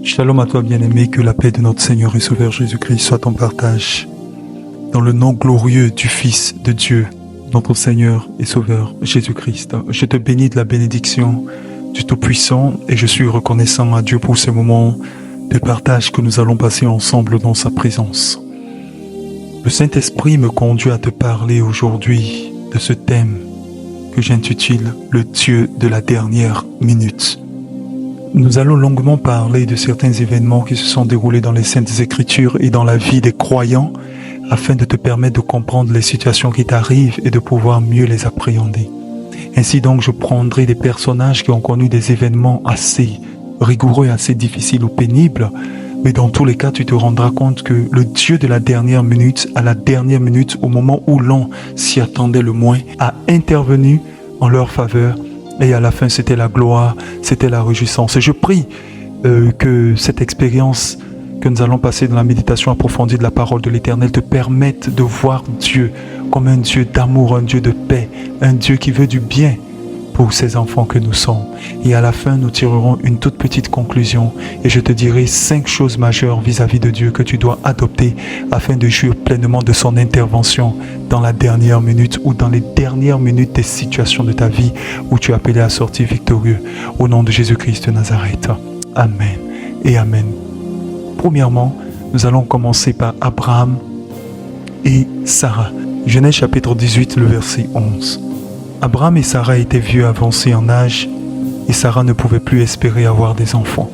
Shalom à toi bien-aimé, que la paix de notre Seigneur et Sauveur Jésus-Christ soit ton partage. Dans le nom glorieux du Fils de Dieu, notre Seigneur et Sauveur Jésus-Christ, je te bénis de la bénédiction du Tout-Puissant et je suis reconnaissant à Dieu pour ce moment de partage que nous allons passer ensemble dans sa présence. Le Saint-Esprit me conduit à te parler aujourd'hui de ce thème que j'intitule « Le Dieu de la dernière minute ». Nous allons longuement parler de certains événements qui se sont déroulés dans les Saintes Écritures et dans la vie des croyants afin de te permettre de comprendre les situations qui t'arrivent et de pouvoir mieux les appréhender. Ainsi donc, je prendrai des personnages qui ont connu des événements assez rigoureux, assez difficiles ou pénibles, mais dans tous les cas, tu te rendras compte que le Dieu de la dernière minute, à la dernière minute, au moment où l'on s'y attendait le moins, a intervenu en leur faveur. Et à la fin, c'était la gloire, c'était la réjouissance. Et je prie que cette expérience que nous allons passer dans la méditation approfondie de la parole de l'Éternel te permette de voir Dieu comme un Dieu d'amour, un Dieu de paix, un Dieu qui veut du bien pour ses enfants que nous sommes. Et à la fin, nous tirerons une toute petite conclusion et je te dirai 5 choses majeures vis-à-vis de Dieu que tu dois adopter afin de jouir pleinement de son intervention dans la dernière minute ou dans les dernières minutes des situations de ta vie où tu es appelé à sortir victorieux. Au nom de Jésus-Christ de Nazareth. Amen et Amen. Premièrement, nous allons commencer par Abraham et Sarah. Genèse chapitre 18, le verset 11. Abraham et Sarah étaient vieux avancés en âge et Sarah ne pouvait plus espérer avoir des enfants.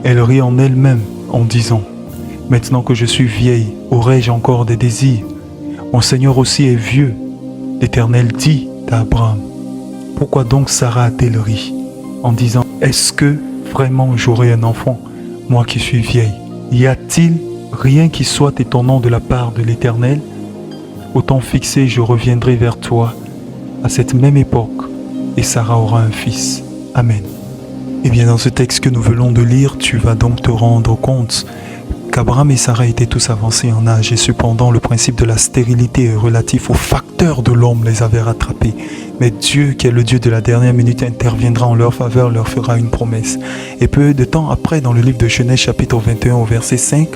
Elle rit en elle-même en disant « Maintenant que je suis vieille, aurai-je encore des désirs? Mon Seigneur aussi est vieux. » L'Éternel dit à Abraham « Pourquoi donc Sarah a-t-elle ri en disant « Est-ce que vraiment j'aurai un enfant, moi qui suis vieille? Y a-t-il rien qui soit étonnant de la part de l'Éternel? Au temps fixé, je reviendrai vers toi à cette même époque, et Sarah aura un fils. Amen. Et bien dans ce texte que nous venons de lire, tu vas donc te rendre compte qu'Abraham et Sarah étaient tous avancés en âge et cependant le principe de la stérilité relatif aux facteurs de l'homme les avait rattrapés. Mais Dieu, qui est le Dieu de la dernière minute, interviendra en leur faveur, leur fera une promesse. Et peu de temps après, dans le livre de Genèse chapitre 21 au verset 5,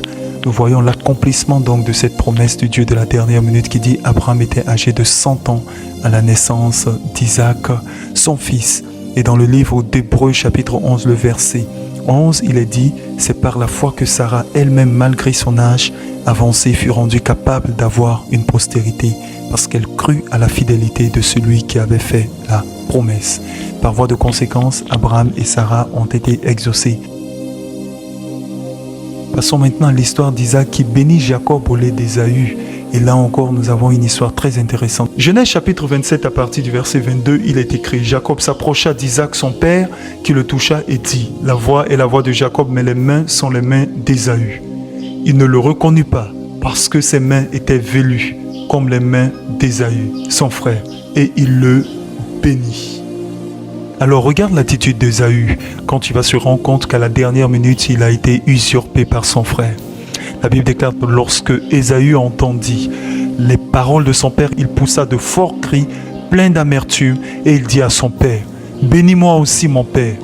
nous voyons l'accomplissement donc de cette promesse du Dieu de la dernière minute qui dit Abraham était âgé de 100 ans à la naissance d'Isaac, son fils. Et dans le livre d'Hébreux chapitre 11, le verset 11, il est dit « C'est par la foi que Sarah elle-même, malgré son âge avancé, fut rendue capable d'avoir une postérité, parce qu'elle crut à la fidélité de celui qui avait fait la promesse. » Par voie de conséquence, Abraham et Sarah ont été exaucés. Passons maintenant à l'histoire d'Isaac qui bénit Jacob au lait d'Ésaü. Et là encore, nous avons une histoire très intéressante. Genèse chapitre 27, à partir du verset 22, il est écrit « Jacob s'approcha d'Isaac son père, qui le toucha et dit « La voix est la voix de Jacob, mais les mains sont les mains d'Ésaü. » Il ne le reconnut pas, parce que ses mains étaient velues, comme les mains d'Ésaü, son frère, et il le bénit. Alors regarde l'attitude d'Ésaü, quand tu vas se rendre compte qu'à la dernière minute, il a été usurpé par son frère. La Bible déclare que lorsque Ésaü entendit les paroles de son père, il poussa de forts cris, pleins d'amertume, et il dit à son père, « Bénis-moi aussi mon père. »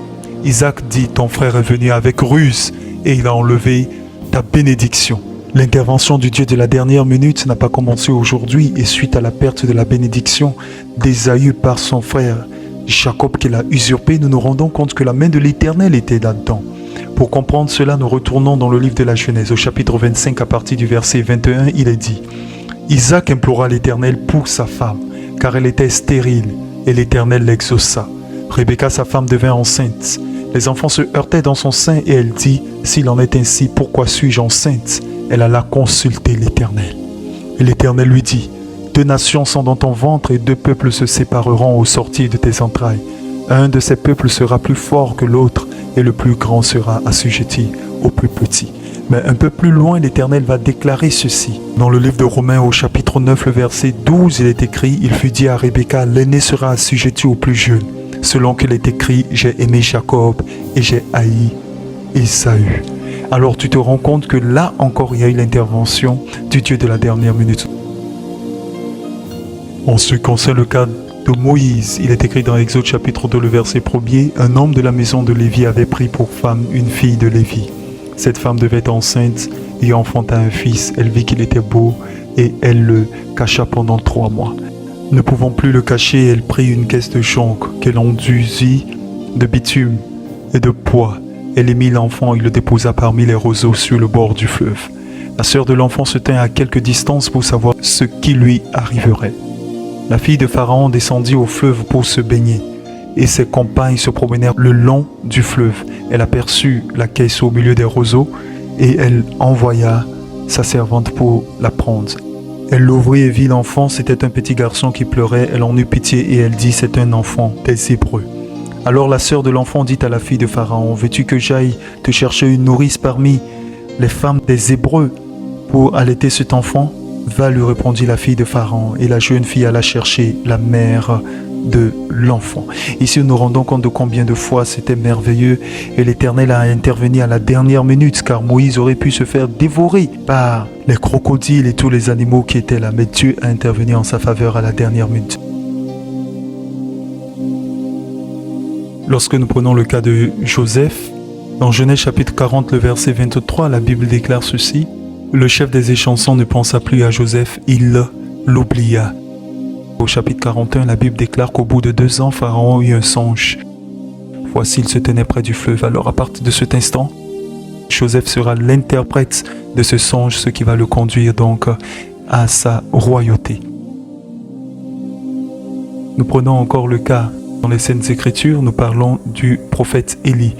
Isaac dit, « Ton frère est venu avec ruse, et il a enlevé ta bénédiction. » L'intervention du Dieu de la dernière minute n'a pas commencé aujourd'hui, et suite à la perte de la bénédiction d'Ésaü par son frère Jacob qui l'a usurpé, nous nous rendons compte que la main de l'Éternel était là-dedans. Pour comprendre cela, nous retournons dans le livre de la Genèse, au chapitre 25, à partir du verset 21, il est dit « Isaac implora l'Éternel pour sa femme, car elle était stérile, et l'Éternel l'exauça. Rebecca, sa femme, devint enceinte. Les enfants se heurtaient dans son sein, et elle dit « S'il en est ainsi, pourquoi suis-je enceinte ?» Elle alla consulter l'Éternel. Et l'Éternel lui dit « 2 nations sont dans ton ventre, et 2 peuples se sépareront au sortir de tes entrailles. Un de ces peuples sera plus fort que l'autre, et le plus grand sera assujetti au plus petit. » Mais un peu plus loin, l'Éternel va déclarer ceci. Dans le livre de Romains, au chapitre 9, le verset 12, il est écrit « Il fut dit à Rebecca, l'aîné sera assujetti au plus jeune. Selon qu'il est écrit, j'ai aimé Jacob et j'ai haï Ésaü. » Alors tu te rends compte que là encore, il y a eu l'intervention du Dieu de la dernière minute. En ce qui concerne le cas de Moïse, il est écrit dans Exode chapitre 2, le verset 1er, un homme de la maison de Lévi avait pris pour femme une fille de Lévi. Cette femme devait être enceinte et enfanta un fils. Elle vit qu'il était beau et elle le cacha pendant 3 mois. Ne pouvant plus le cacher, elle prit une caisse de jonc qu'elle enduisit de bitume et de pois. Elle émit l'enfant et le déposa parmi les roseaux sur le bord du fleuve. La sœur de l'enfant se tint à quelque distance pour savoir ce qui lui arriverait. La fille de Pharaon descendit au fleuve pour se baigner, et ses compagnes se promenèrent le long du fleuve. Elle aperçut la caisse au milieu des roseaux, et elle envoya sa servante pour la prendre. Elle l'ouvrit et vit l'enfant, c'était un petit garçon qui pleurait. Elle en eut pitié et elle dit, c'est un enfant des Hébreux. Alors la sœur de l'enfant dit à la fille de Pharaon, veux-tu que j'aille te chercher une nourrice parmi les femmes des Hébreux pour allaiter cet enfant? Va, lui répondit la fille de Pharaon, et la jeune fille alla chercher la mère de l'enfant. Ici, nous nous rendons compte de combien de fois c'était merveilleux et l'Éternel a intervenu à la dernière minute, car Moïse aurait pu se faire dévorer par les crocodiles et tous les animaux qui étaient là, mais Dieu a intervenu en sa faveur à la dernière minute. Lorsque nous prenons le cas de Joseph, dans Genèse chapitre 40, le verset 23, la Bible déclare ceci, le chef des échansons ne pensa plus à Joseph, il l'oublia. Au chapitre 41, la Bible déclare qu'au bout de 2 ans, Pharaon eut un songe. Voici, il se tenait près du fleuve. Alors, à partir de cet instant, Joseph sera l'interprète de ce songe, ce qui va le conduire donc à sa royauté. Nous prenons encore le cas dans les Saintes Écritures, nous parlons du prophète Élie.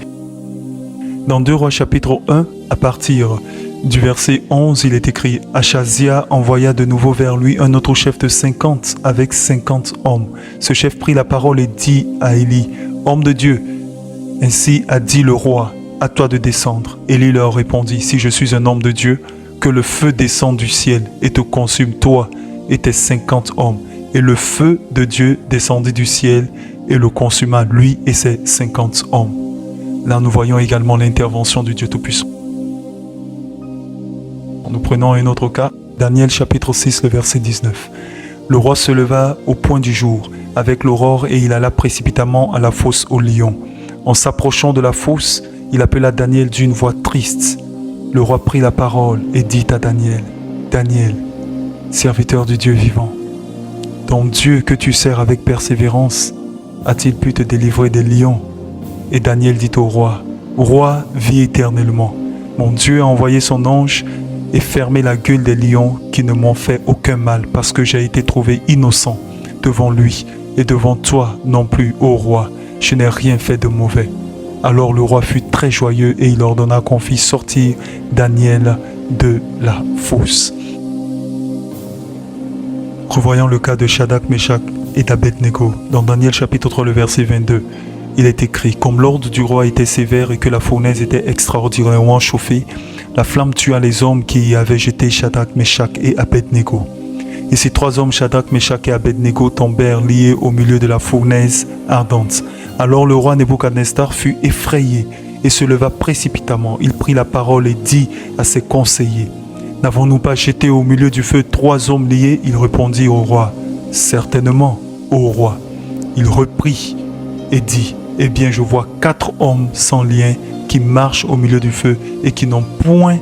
Dans 2 Rois chapitre 1, à partir du verset 11, il est écrit « Achazia envoya de nouveau vers lui un autre chef de 50 avec 50 hommes. Ce chef prit la parole et dit à Élie, « Homme de Dieu, ainsi a dit le roi, à toi de descendre. » Élie leur répondit, « Si je suis un homme de Dieu, que le feu descende du ciel et te consume, toi et tes 50 hommes. » Et le feu de Dieu descendit du ciel et le consuma, lui et ses 50 hommes. Là, nous voyons également l'intervention du Dieu Tout-Puissant. Nous prenons un autre cas, Daniel chapitre 6, le verset 19. Le roi se leva au point du jour, avec l'aurore, et il alla précipitamment à la fosse aux lions. En s'approchant de la fosse, il appela Daniel d'une voix triste. Le roi prit la parole et dit à Daniel, « Daniel, serviteur du Dieu vivant, ton Dieu que tu sers avec persévérance, a-t-il pu te délivrer des lions ?» Et Daniel dit au roi, « Roi, vis éternellement. Mon Dieu a envoyé son ange et fermé la gueule des lions qui ne m'ont fait aucun mal parce que j'ai été trouvé innocent devant lui et devant toi non plus, ô roi. Je n'ai rien fait de mauvais. » Alors le roi fut très joyeux et il ordonna qu'on fît sortir Daniel de la fosse. Revoyons le cas de Shadrach, Meshach et d'Abednego. Dans Daniel chapitre 3, le verset 22, il est écrit, comme l'ordre du roi était sévère et que la fournaise était extraordinairement chauffée, la flamme tua les hommes qui y avaient jeté Shadrach, Meshach et Abednego. Et ces 3 hommes, Shadrach, Meshach et Abednego, tombèrent liés au milieu de la fournaise ardente. Alors le roi Nebuchadnezzar fut effrayé et se leva précipitamment. Il prit la parole et dit à ses conseillers, « N'avons-nous pas jeté au milieu du feu 3 hommes liés ?» Il répondit au roi, « Certainement, ô roi. » Il reprit et dit, « Eh bien, je vois 4 hommes sans lien qui marchent au milieu du feu et qui n'ont point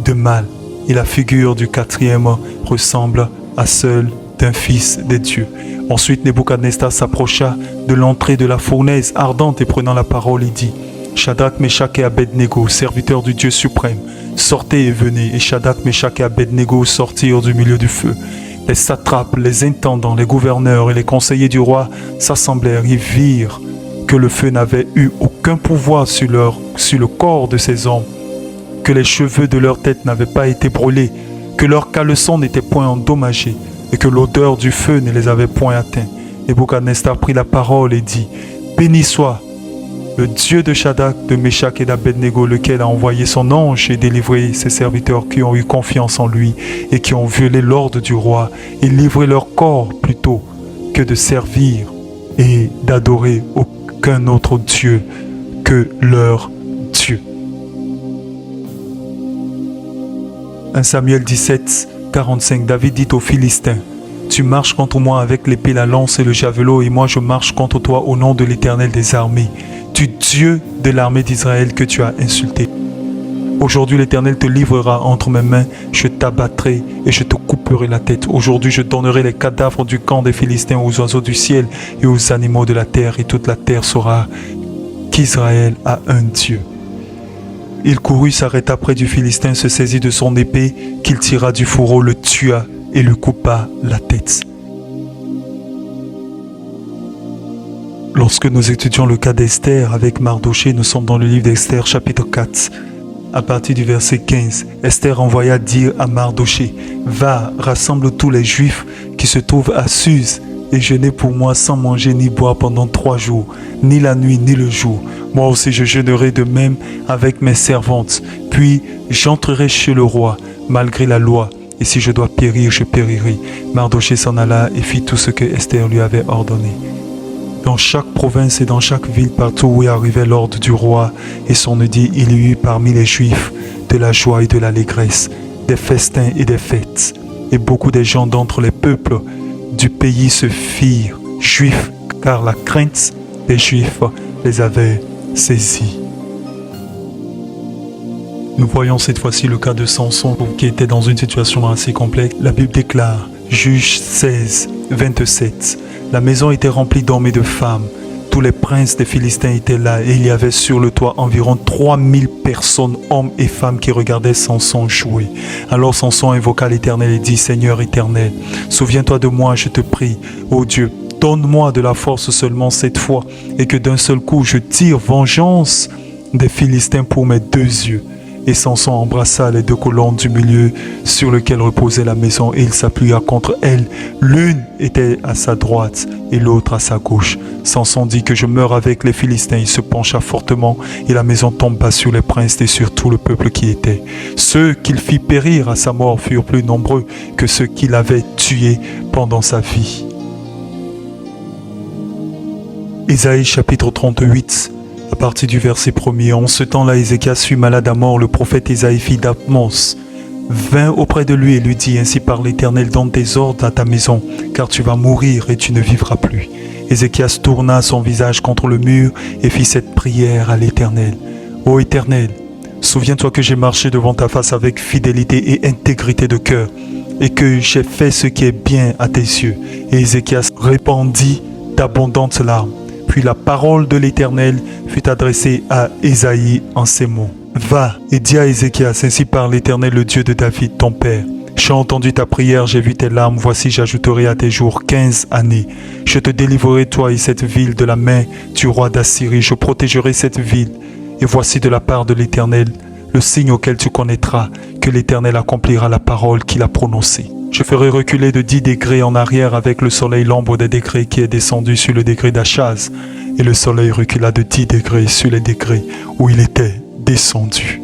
de mal. » Et la figure du 4e ressemble à celle d'un fils des dieux. Ensuite, Nebuchadnezzar s'approcha de l'entrée de la fournaise ardente et prenant la parole, il dit, « Shadrach, Meshach et Abednego, serviteurs du Dieu suprême, sortez et venez. » Et Shadrach, Meshach et Abednego sortirent du milieu du feu. Les satrapes, les intendants, les gouverneurs et les conseillers du roi s'assemblèrent et virent que le feu n'avait eu aucun pouvoir sur le corps de ces hommes, que les cheveux de leur tête n'avaient pas été brûlés, que leur caleçon n'était point endommagé et que l'odeur du feu ne les avait point atteints. Nebuchadnezzar prit la parole et dit, « Béni soit le Dieu de Shadrach, de Meshach et d'Abednego, lequel a envoyé son ange et délivré ses serviteurs qui ont eu confiance en lui et qui ont violé l'ordre du roi et livré leur corps plutôt que de servir et d'adorer aucun autre Dieu que leur Dieu. » 1 Samuel 17, 45, David dit aux Philistins, « Tu marches contre moi avec l'épée, la lance et le javelot, et moi je marche contre toi au nom de l'Éternel des armées, du Dieu de l'armée d'Israël que tu as insulté. » Aujourd'hui, l'Éternel te livrera entre mes mains, je t'abattrai et je te couperai la tête. Aujourd'hui, je donnerai les cadavres du camp des Philistins aux oiseaux du ciel et aux animaux de la terre, et toute la terre saura qu'Israël a un Dieu. Il courut, s'arrêta près du Philistin, se saisit de son épée, qu'il tira du fourreau, le tua et lui coupa la tête. Lorsque nous étudions le cas d'Esther avec Mardoché, nous sommes dans le livre d'Esther chapitre 4. À partir du verset 15, Esther envoya dire à Mardoché, « Va, rassemble tous les Juifs qui se trouvent à Suse et jeûnez pour moi sans manger ni boire pendant 3 jours, ni la nuit ni le jour. Moi aussi je jeûnerai de même avec mes servantes. Puis j'entrerai chez le roi, malgré la loi, et si je dois périr, je périrai. » Mardoché s'en alla et fit tout ce que Esther lui avait ordonné. Dans chaque province et dans chaque ville, partout où arrivait l'ordre du roi et son édit, il y eut parmi les Juifs de la joie et de l'allégresse, des festins et des fêtes. Et beaucoup des gens d'entre les peuples du pays se firent Juifs, car la crainte des Juifs les avait saisis. Nous voyons cette fois-ci le cas de Samson qui était dans une situation assez complexe. La Bible déclare, Juges 16, 27, la maison était remplie d'hommes et de femmes. Tous les princes des Philistins étaient là et il y avait sur le toit environ 3000 personnes, hommes et femmes qui regardaient Samson jouer. Alors Samson invoqua l'Éternel et dit, Seigneur éternel, souviens-toi de moi, je te prie. Ô Dieu, donne-moi de la force seulement cette fois et que d'un seul coup je tire vengeance des Philistins pour mes 2 yeux. Et Samson embrassa les 2 colonnes du milieu sur lesquelles reposait la maison et il s'appuya contre elles. L'une était à sa droite et l'autre à sa gauche. Samson dit que je meurs avec les Philistins. Il se pencha fortement et la maison tomba sur les princes et sur tout le peuple qui était. Ceux qu'il fit périr à sa mort furent plus nombreux que ceux qu'il avait tués pendant sa vie. Ésaïe chapitre 38. À partir du verset 1er, en ce temps-là, Ézéchias fut malade à mort. Le prophète Ésaïe, fils d'Amos, vint auprès de lui et lui dit, ainsi par l'Éternel, donne tes ordres à ta maison, car tu vas mourir et tu ne vivras plus. Ézéchias tourna son visage contre le mur et fit cette prière à l'Éternel. Ô Éternel, souviens-toi que j'ai marché devant ta face avec fidélité et intégrité de cœur, et que j'ai fait ce qui est bien à tes yeux. Et Ézéchias répandit d'abondantes larmes. Puis la parole de l'Éternel fut adressée à Ésaïe en ces mots. Va et dis à Ézéchias, ainsi par l'Éternel, le Dieu de David, ton père. J'ai entendu ta prière, j'ai vu tes larmes, voici j'ajouterai à tes jours 15 années. Je te délivrerai toi et cette ville de la main du roi d'Assyrie, je protégerai cette ville. Et voici de la part de l'Éternel, le signe auquel tu connaîtras que l'Éternel accomplira la parole qu'il a prononcée. Je ferai reculer de 10 degrés en arrière avec le soleil l'ombre des degrés qui est descendu sur le degré d'Achaz. Et le soleil recula de 10 degrés sur les degrés où il était descendu.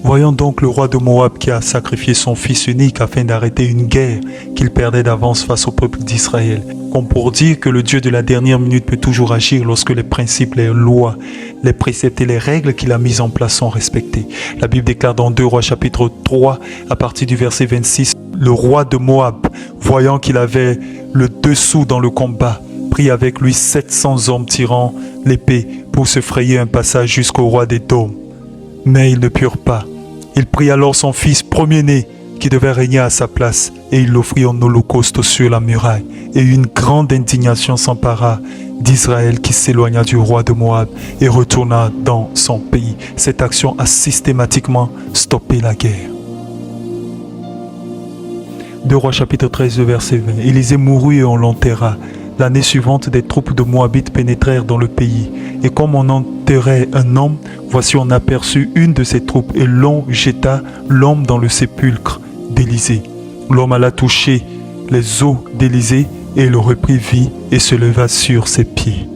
Voyons donc le roi de Moab qui a sacrifié son fils unique afin d'arrêter une guerre qu'il perdait d'avance face au peuple d'Israël. Comme pour dire que le Dieu de la dernière minute peut toujours agir lorsque les principes, les lois, les préceptes et les règles qu'il a mises en place sont respectés. La Bible déclare dans 2 Rois chapitre 3 à partir du verset 26, le roi de Moab, voyant qu'il avait le dessous dans le combat, prit avec lui 700 hommes tirant l'épée pour se frayer un passage jusqu'au roi des Dômes. Mais ils ne purent pas. Il prit alors son fils premier-né qui devait régner à sa place et il l'offrit en holocauste sur la muraille. Et une grande indignation s'empara d'Israël qui s'éloigna du roi de Moab et retourna dans son pays. Cette action a systématiquement stoppé la guerre. 2 Rois chapitre 13 verset 20. Élisée mourut et on l'enterra. L'année suivante, des troupes de Moabites pénétrèrent dans le pays. Et comme on enterrait un homme, voici on aperçut une de ces troupes et l'on jeta l'homme dans le sépulcre d'Élisée. L'homme alla toucher les os d'Élisée et le reprit vie et se leva sur ses pieds.